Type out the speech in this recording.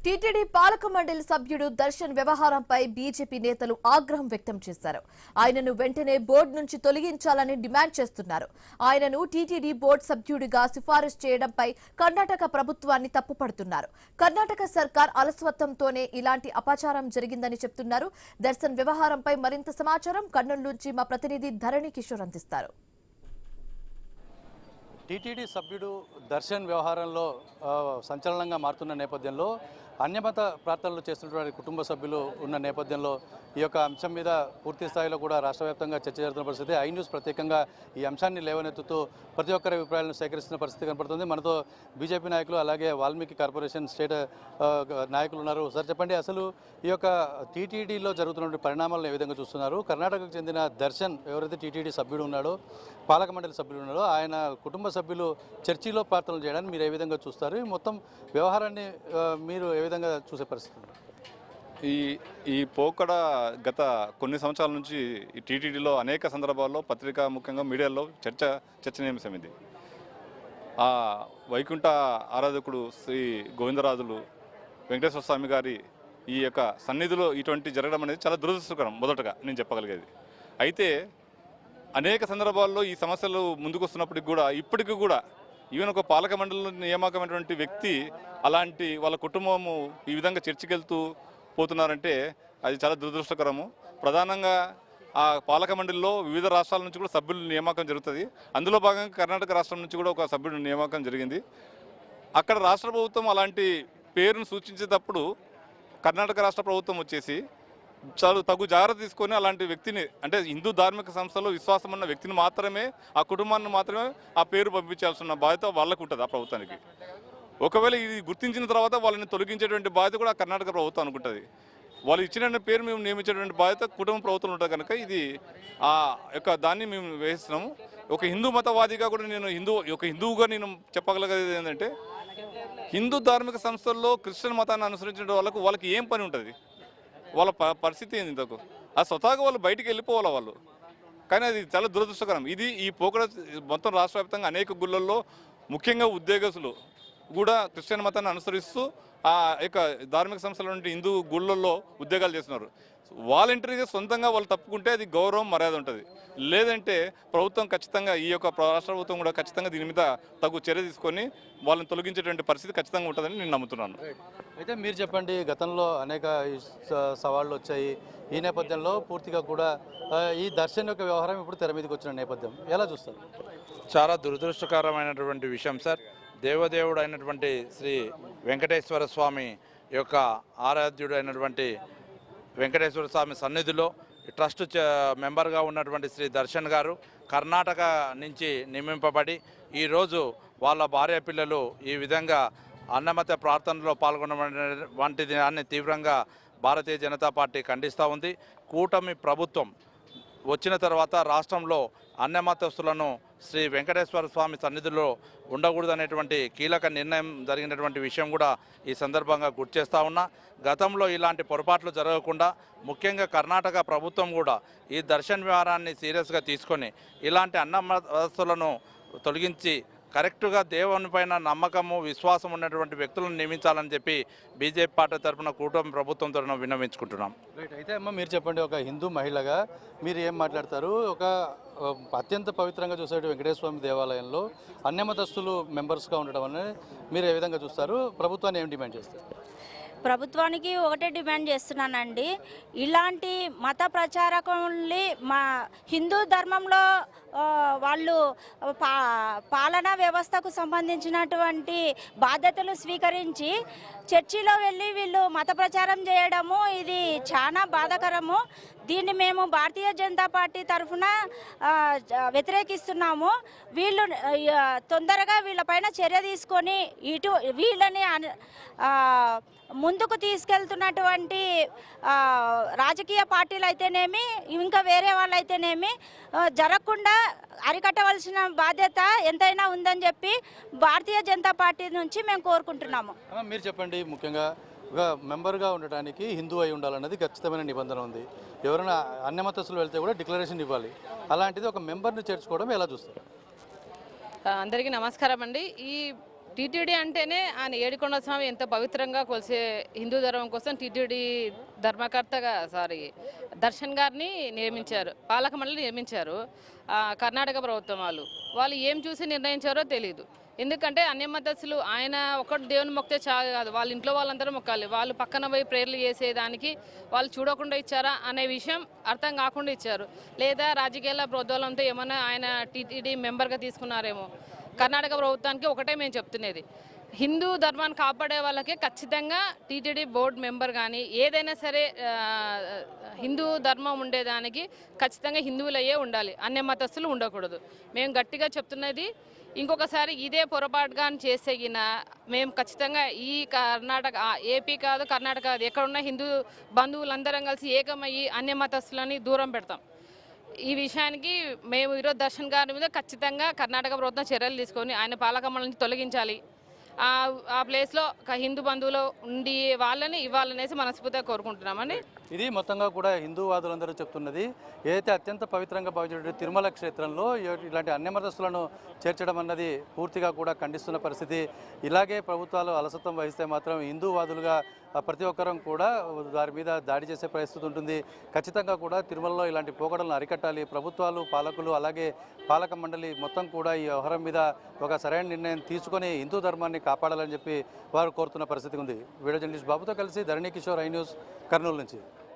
TTD పాలక మండలి సభ్యుడు దర్శన్ వ్యవహారంపై బీజేపీ నేతలు ఆగ్రహం వ్యక్తం చేశారు. ఆయనను వెంటనే బోర్డు నుంచి తొలగించాలని డిమాండ్ చేస్తున్నారు. ఆయనను టీటీడీ బోర్డు సభ్యుడిగా సిఫారసు చేయడంపై కర్ణాటక ప్రభుత్వాన్ని తప్పుపడుతున్నారు. కర్ణాటక సర్కార్ అలసత్వంతోనే ఇలాంటి అపచారం జరిగిందని చెప్తున్నారు. దర్శన్ వ్యవహారంపై మరింత సమాచారం కర్నూలు నుంచి మా ప్రతినిధి ధరణి కిషోర్ అందిస్తారు. టీటీడీ సభ్యుడు దర్శన్ వ్యవహారంలో సంచలనంగా మారుతున్న నేపథ్యంలో అన్యమత ప్రార్థనలు చేస్తున్నటువంటి కుటుంబ సభ్యులు ఉన్న నేపథ్యంలో ఈ యొక్క అంశం మీద పూర్తి స్థాయిలో కూడా రాష్ట్ర వ్యాప్తంగా చర్చ జరుగుతున్న పరిస్థితి. ఐ న్యూస్ ప్రత్యేకంగా ఈ అంశాన్ని లేవనెత్తుతూ ప్రతి ఒక్కరి అభిప్రాయాలను సేకరిస్తున్న పరిస్థితి కనపడుతుంది. మనతో బీజేపీ నాయకులు అలాగే వాల్మీకి కార్పొరేషన్ స్టేట్ నాయకులు ఉన్నారు. సార్ చెప్పండి, అసలు ఈ యొక్క టీటీడీలో జరుగుతున్న పరిణామాలను ఏ విధంగా చూస్తున్నారు? కర్ణాటకకు చెందిన దర్శన్ ఎవరైతే టీటీడీ సభ్యుడు ఉన్నాడో, పాలక మండలి సభ్యుడు ఉన్నాడో, ఆయన కుటుంబ సభ్యులు చర్చిలో ప్రార్థనలు చేయడానికి మీరు ఏ విధంగా చూస్తారు? మొత్తం వ్యవహారాన్ని మీరు ఏ విధంగా చూసే పరిస్థితి? ఈ పోకడ గత కొన్ని సంవత్సరాల నుంచి ఈ టీటీడీలో అనేక సందర్భాల్లో పత్రికా ముఖ్యంగా మీడియాలో చర్చనీయాంశం ఇది. ఆ వైకుంఠ ఆరాధకుడు శ్రీ గోవిందరాజులు వెంకటేశ్వర స్వామి గారి ఈ యొక్క సన్నిధిలో ఇటువంటి జరగడం అనేది చాలా దురదృష్టకరం. మొదటగా నేను చెప్పగలిగేది. అయితే అనేక సందర్భాల్లో ఈ సమస్యలు ముందుకు వస్తున్నప్పటికి కూడా ఇప్పటికీ కూడా ఈవెన్ ఒక పాలక మండలిలో నియామకమైనటువంటి వ్యక్తి అలాంటి వాళ్ళ కుటుంబము ఈ విధంగా చర్చికి వెళ్తూ పోతున్నారంటే అది చాలా దురదృష్టకరము. ప్రధానంగా ఆ పాలక మండలిలో వివిధ రాష్ట్రాల నుంచి కూడా సభ్యుల నియామకం జరుగుతుంది. అందులో భాగంగా కర్ణాటక రాష్ట్రం నుంచి కూడా ఒక సభ్యుడి నియామకం జరిగింది. అక్కడ రాష్ట్ర ప్రభుత్వం అలాంటి పేరును సూచించేటప్పుడు కర్ణాటక రాష్ట్ర ప్రభుత్వం వచ్చేసి చాలా తగు జాగ్రత్త తీసుకొని అలాంటి వ్యక్తిని, అంటే హిందూ ధార్మిక సంస్థలో విశ్వాసం ఉన్న వ్యక్తిని మాత్రమే, ఆ కుటుంబాన్ని మాత్రమే ఆ పేరు పంపించాల్సిన బాధ్యత వాళ్ళకు ఉంటుంది, ఆ ప్రభుత్వానికి. ఒకవేళ ఇది గుర్తించిన తర్వాత వాళ్ళని తొలగించేటువంటి బాధ్యత కూడా కర్ణాటక ప్రభుత్వం అనుకుంటుంది. వాళ్ళు ఇచ్చిన పేరు మేము నియమించేటువంటి బాధ్యత కుటుంబ ప్రభుత్వం ఉంటుంది. కనుక ఇది ఆ యొక్క దాన్ని మేము వేస్తున్నాము. ఒక హిందూ మతవాదిగా కూడా నేను హిందువుగా నేను చెప్పగలిగేది ఏంటంటే, హిందూ ధార్మిక సంస్థల్లో క్రిస్టియన్ మతాన్ని అనుసరించిన వాళ్ళకి ఏం పని ఉంటుంది? వాళ్ళ పరిస్థితి ఏంది? ఇంతకు ఆ స్వతహాగా వాళ్ళు బయటికి వెళ్ళిపోవాలి వాళ్ళు. కానీ అది చాలా దురదృష్టకరం. ఈ పోకడ మొత్తం రాష్ట్ర వ్యాప్తంగా అనేక గుళ్ళల్లో ముఖ్యంగా ఉద్యోగస్తులు కూడా క్రిస్టియన్ మతాన్ని అనుసరిస్తూ ఆ యొక్క ధార్మిక సంస్థల నుండి హిందూ గుళ్ళల్లో ఉద్యోగాలు చేస్తున్నారు. వాలంటరీగా సొంతంగా వాళ్ళు తప్పుకుంటే అది గౌరవం, మర్యాద ఉంటుంది. లేదంటే ప్రభుత్వం ఖచ్చితంగా, ఈ యొక్క రాష్ట్ర ప్రభుత్వం కూడా ఖచ్చితంగా దీని మీద తగు చర్య తీసుకొని వాళ్ళని తొలగించేటువంటి పరిస్థితి ఖచ్చితంగా ఉంటుందని నేను నమ్ముతున్నాను. అయితే మీరు చెప్పండి, గతంలో అనేక సవాళ్ళు వచ్చాయి. ఈ నేపథ్యంలో పూర్తిగా కూడా ఈ దర్శన్ యొక్క వ్యవహారం ఇప్పుడు తెర మీదకి వచ్చిన నేపథ్యం ఎలా చూస్తారు? చాలా దురదృష్టకరమైనటువంటి విషయం సార్. దేవదేవుడు అయినటువంటి శ్రీ వెంకటేశ్వర స్వామి యొక్క ఆరాధ్యుడు అయినటువంటి వెంకటేశ్వర స్వామి సన్నిధిలో ట్రస్ట్ మెంబర్గా ఉన్నటువంటి శ్రీ దర్శన్ గారు కర్ణాటక నుంచి నియమింపబడి ఈరోజు వాళ్ళ భార్య పిల్లలు ఈ విధంగా అన్నమత ప్రార్థనలో పాల్గొనడం వంటి దాన్ని తీవ్రంగా భారతీయ జనతా పార్టీ ఖండిస్తూ ఉంది. కూటమి ప్రభుత్వం వచ్చిన తర్వాత రాష్ట్రంలో అన్యమతస్తులను శ్రీ వెంకటేశ్వర స్వామి సన్నిధిలో ఉండకూడదనేటువంటి కీలక నిర్ణయం జరిగినటువంటి విషయం కూడా ఈ సందర్భంగా గుర్తు చేస్తూ ఉన్నా. గతంలో ఇలాంటి పొరపాట్లు జరగకుండా ముఖ్యంగా కర్ణాటక ప్రభుత్వం కూడా ఈ దర్శన్ వ్యవహారాన్ని సీరియస్గా తీసుకొని ఇలాంటి అన్నమతస్తులను తొలగించి కరెక్టుగా దేవుని పైన నమ్మకము, విశ్వాసం ఉన్నటువంటి వ్యక్తులను నియమించాలని చెప్పి బీజేపీ పార్టీ తరఫున కూటమి ప్రభుత్వం తరఫున విన్నవించుకుంటున్నాం. రైట్. అయితే అమ్మ, మీరు చెప్పండి, ఒక హిందూ మహిళగా మీరు ఏం మాట్లాడతారు? ఒక అత్యంత పవిత్రంగా చూసే వెంకటేశ్వర స్వామి దేవాలయంలో అన్యమతస్తులు మెంబర్స్గా ఉండడం అనేది మీరు ఏ విధంగా చూస్తారు? ప్రభుత్వాన్ని ఏం డిమాండ్ చేస్తారు? ప్రభుత్వానికి ఒకటే డిమాండ్ చేస్తున్నానండి, ఇలాంటి మత ప్రచారకుల్ని మా హిందూ ధర్మంలో వాళ్ళు పాలనా వ్యవస్థకు సంబంధించినటువంటి బాధ్యతలు స్వీకరించి చర్చిలో వెళ్ళి వీళ్ళు మత ప్రచారం చేయడము ఇది చాలా బాధాకరము. దీన్ని మేము భారతీయ జనతా పార్టీ తరఫున వ్యతిరేకిస్తున్నాము. వీళ్ళు తొందరగా వీళ్ళపైన చర్య తీసుకొని వీళ్ళని ముందుకు తీసుకెళ్తున్నటువంటి రాజకీయ పార్టీలు అయితేనేమి, ఇంకా వేరే వాళ్ళు అయితేనేమి జరగకుండా అరికట్టవలసిన బాధ్యత ఎంతైనా ఉందని చెప్పి భారతీయ జనతా పార్టీ నుంచి మేము కోరుకుంటున్నాము. మీరు చెప్పండి, ముఖ్యంగా ఒక మెంబర్గా ఉండటానికి హిందూ అయి ఉండాలన్నది ఖచ్చితమైన నిబంధన ఉంది. ఎవరైనా అన్యమతస్తులు వెళ్తే కూడా డిక్లరేషన్ ఇవ్వాలి. అలాంటిది ఒక మెంబర్ని చేర్చుకోవడం ఎలా చూస్తారు? అందరికీ నమస్కారం అండి. ఈ టీటీడీ అంటేనే ఆయన ఏడుకొండల స్వామి ఎంత పవిత్రంగా కొలిసే హిందూ ధర్మం కోసం టీటీడీ ధర్మకర్తగా దర్శన్ గారిని నియమించారు, పాలక మండలి నియమించారు కర్ణాటక ప్రభుత్వం వాళ్ళు ఏం చూసి నిర్ణయించారో తెలియదు. ఎందుకంటే అన్య మతస్థులు ఆయన ఒకటి దేవుని మొక్కితే చాలు కాదు, వాళ్ళ ఇంట్లో వాళ్ళందరూ మొక్కాలి. వాళ్ళు పక్కన పోయి ప్రేయర్లు చేసేదానికి వాళ్ళు చూడకుండా ఇచ్చారా అనే విషయం అర్థం కాకుండా ఇచ్చారు. లేదా రాజకీయాల ప్రోద్బలంతో ఏమన్నా ఆయన టీటీడీ మెంబర్గా తీసుకున్నారేమో. కర్ణాటక ప్రభుత్వానికి ఒకటే మేము చెప్తున్నది, హిందూ ధర్మాన్ని కాపాడే వాళ్ళకే ఖచ్చితంగా టీటీడీ బోర్డు మెంబర్ కానీ ఏదైనా సరే హిందూ ధర్మం ఉండేదానికి ఖచ్చితంగా హిందువులయ్యే ఉండాలి, అన్య మతస్థులు ఉండకూడదు. మేము గట్టిగా చెప్తున్నది, ఇంకొకసారి ఇదే పొరపాటుగా చేసేగిన మేము ఖచ్చితంగా ఈ కర్ణాటక ఏపీ కాదు కర్ణాటక కాదు ఎక్కడున్న హిందూ బంధువులందరం కలిసి ఏకమయ్యి అన్య మతస్థులని దూరం పెడతాం. ఈ విషయానికి మేము ఈరోజు దర్శన్ గారి మీద ఖచ్చితంగా కర్ణాటక ప్రభుత్వం చర్యలు తీసుకొని ఆయన పాలక మండలి నుంచి తొలగించాలి. ఆ ప్లేస్లో హిందూ బంధువులు ఉండి వాళ్ళని ఇవ్వాలనేసి మనస్ఫూర్తిగా కోరుకుంటున్నామని. ఇది మొత్తంగా కూడా హిందూవాదులందరూ చెప్తున్నది. ఏదైతే అత్యంత పవిత్రంగా భావించే తిరుమల క్షేత్రంలో ఇలాంటి అన్యమతస్థులను చేర్చడం అన్నది పూర్తిగా కూడా ఖండిస్తున్న పరిస్థితి. ఇలాగే ప్రభుత్వాలు అలసత్వం వహిస్తే మాత్రం హిందూవాదులుగా ప్రతి ఒక్కరం కూడా వారి మీద దాడి చేసే పరిస్థితి ఉంటుంది. ఖచ్చితంగా కూడా తిరుమలలో ఇలాంటి పోకడలను అరికట్టాలి. ప్రభుత్వాలు, పాలకులు, అలాగే పాలక మండలి మొత్తం కూడా ఈ వ్యవహారం మీద ఒక సరైన నిర్ణయం తీసుకొని హిందూ ధర్మాన్ని కాపాడాలని చెప్పి వారు కోరుతున్న పరిస్థితి ఉంది. వీడియో జర్నలిస్ట్ బాబుతో కలిసి ధరణి కిషోర్, ఐ న్యూస్, కర్నూలు నుంచి.